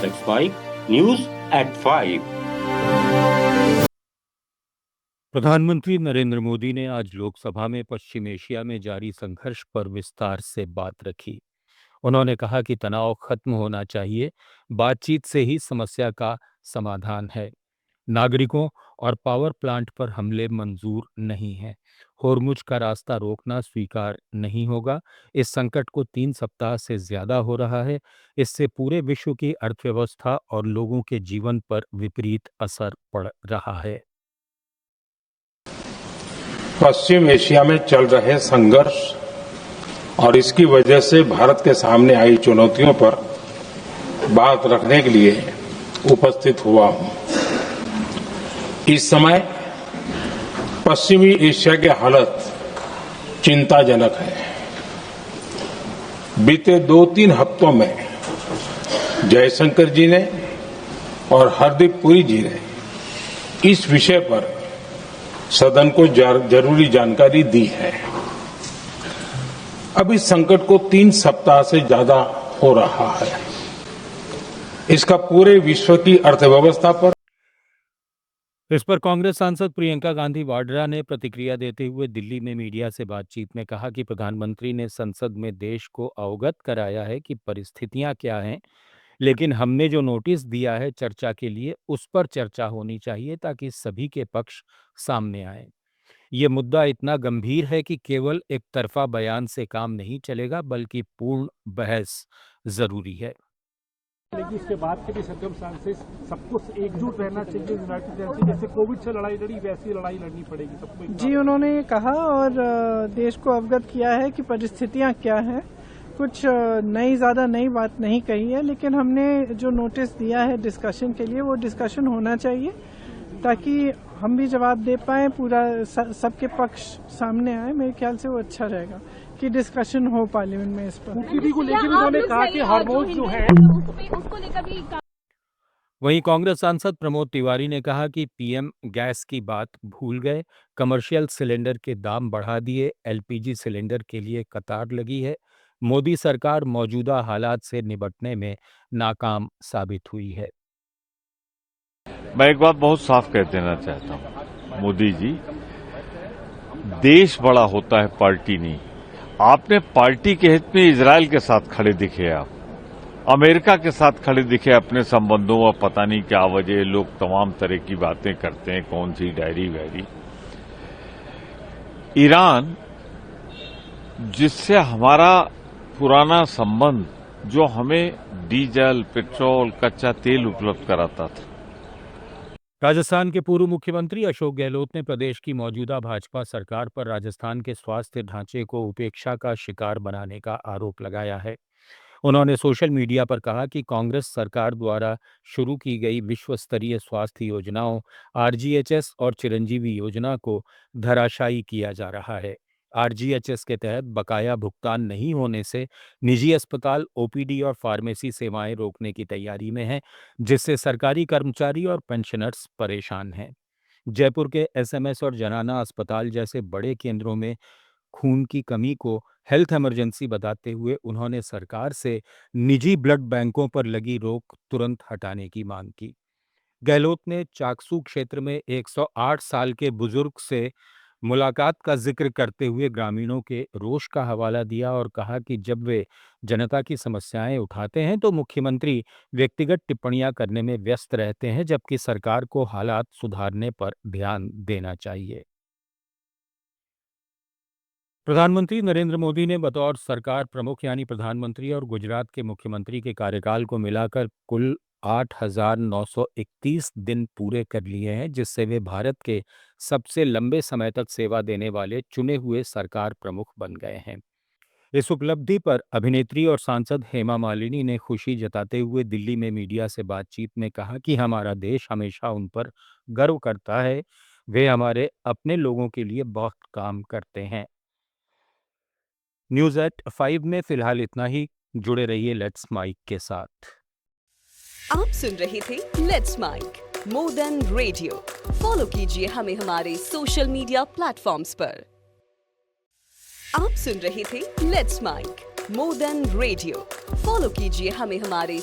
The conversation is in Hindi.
Let's Mike News at 5। प्रधानमंत्री नरेंद्र मोदी ने आज लोकसभा में पश्चिम एशिया में जारी संघर्ष पर विस्तार से बात रखी। उन्होंने कहा कि तनाव खत्म होना चाहिए, बातचीत से ही समस्या का समाधान है। नागरिकों और पावर प्लांट पर हमले मंजूर नहीं हैं। होर्मुज का रास्ता रोकना स्वीकार नहीं होगा। इस संकट को 3 सप्ताह से ज्यादा हो रहा है। इससे पूरे विश्व की अर्थव्यवस्था और लोगों के जीवन पर विपरीत असर पड़ रहा है। पश्चिम एशिया में चल रहे संघर्ष और इसकी वजह से भारत के सामने आई चुनौतियों पर बात रखने के लिए उपस्थित हुआ हूं। इस समय पश्चिमी एशिया की हालत चिंताजनक है। बीते 2-3 हफ्तों में जयशंकर जी ने और हरदीप पुरी जी ने इस विषय पर सदन को जरूरी जानकारी दी है। अब इस संकट को 3 सप्ताह से ज्यादा हो रहा है। इसका पूरे विश्व की अर्थव्यवस्था पर। इस पर कांग्रेस सांसद प्रियंका गांधी वाड्रा ने प्रतिक्रिया देते हुए दिल्ली में मीडिया से बातचीत में कहा कि प्रधानमंत्री ने संसद में देश को अवगत कराया है कि परिस्थितियां क्या हैं, लेकिन हमने जो नोटिस दिया है चर्चा के लिए, उस पर चर्चा होनी चाहिए ताकि सभी के पक्ष सामने आए। ये मुद्दा इतना गंभीर है कि केवल एक तरफा बयान से काम नहीं चलेगा, बल्कि पूर्ण बहस जरूरी है। लेकिन इसके बाद के भी सर्कमस्टांसेस सबको एकजुट रहना चाहिए। यूनाइटेड नेशन जैसे कोविड से लड़ाई लड़ी, वैसी लड़ाई लड़नी पड़ेगी सबको। जी, उन्होंने कहा और देश को अवगत किया है कि परिस्थितियां क्या हैं। कुछ ज्यादा नई बात नहीं कही है, लेकिन हमने जो नोटिस दिया है डिस्कशन के लिए, वो डिस्कशन होना चाहिए ताकि हम भी जवाब दे पाए, पूरा सबके पक्ष सामने आए। मेरे ख्याल से वो अच्छा रहेगा कि डिस्कशन हो पार्लियामेंट में इस पर। ओटीपी को लेकर उन्होंने कहा कि हार्मोन जो है उसको लेकर भी। वहीं कांग्रेस सांसद प्रमोद तिवारी ने कहा कि पीएम गैस की बात भूल गए, कमर्शियल सिलेंडर के दाम बढ़ा दिए, एलपीजी सिलेंडर के लिए कतार लगी है। मोदी सरकार मौजूदा हालात से निपटने में नाकाम साबित हुई है। मैं एक बात बहुत साफ कह देना चाहता हूं, मोदी जी, देश बड़ा होता है, पार्टी नहीं। आपने पार्टी के हित में इजरायल के साथ खड़े दिखे, आप अमेरिका के साथ खड़े दिखे अपने संबंधों और पता नहीं क्या वजह लोग तमाम तरह की बातें करते हैं, कौन सी डायरी वैरी। ईरान जिससे हमारा पुराना संबंध, जो हमें डीजल, पेट्रोल, कच्चा तेल उपलब्ध कराता था। राजस्थान के पूर्व मुख्यमंत्री अशोक गहलोत ने प्रदेश की मौजूदा भाजपा सरकार पर राजस्थान के स्वास्थ्य ढांचे को उपेक्षा का शिकार बनाने का आरोप लगाया है। उन्होंने सोशल मीडिया पर कहा कि कांग्रेस सरकार द्वारा शुरू की गई विश्व स्तरीय स्वास्थ्य योजनाओं आरजीएचएस और चिरंजीवी योजना को धराशायी किया जा रहा है। आरजीएचएस के तहत बकाया भुगतान नहीं होने से निजी अस्पताल ओपीडी और फार्मेसी सेवाएं रोकने की तैयारी में हैं, जिससे सरकारी कर्मचारी और पेंशनर्स परेशान हैं। जयपुर के एसएमएस और जनाना अस्पताल जैसे बड़े केंद्रों में खून की कमी को हेल्थ इमरजेंसी बताते हुए उन्होंने सरकार से निजी ब्लड बैंकों पर लगी रोक तुरंत हटाने की मांग की। गहलोत ने चाकसू क्षेत्र में 108 साल के बुजुर्ग से मुलाकात का जिक्र करते हुए ग्रामीणों के रोष का हवाला दिया और कहा कि जब वे जनता की समस्याएं उठाते हैं तो मुख्यमंत्री व्यक्तिगत टिप्पणियां करने में व्यस्त रहते हैं, जबकि सरकार को हालात सुधारने पर ध्यान देना चाहिए। प्रधानमंत्री नरेंद्र मोदी ने बतौर सरकार प्रमुख यानी प्रधानमंत्री और गुजरात के मुख्यमंत्री के कार्यकाल को मिलाकर कुल 8,931 दिन पूरे कर लिए हैं, जिससे वे भारत के सबसे लंबे समय तक सेवा देने वाले चुने हुए सरकार प्रमुख बन गए हैं। इस उपलब्धि पर अभिनेत्री और सांसद हेमा मालिनी ने खुशी जताते हुए दिल्ली में मीडिया से बातचीत में कहा कि हमारा देश हमेशा उन पर गर्व करता है। वे हमारे अपने लोगों के लिए बहुत काम करते हैं। न्यूज़ एट 5 में फिलहाल इतना ही। जुड़े रहिए लेट्स माइक के साथ। आप सुन रहे थे let's mic more than radio. Follow कीजिए हमें हमारे सोशल मीडिया प्लेटफॉर्म्स पर। आप सुन रहे थे let's mic more than radio. Follow कीजिए हमें हमारे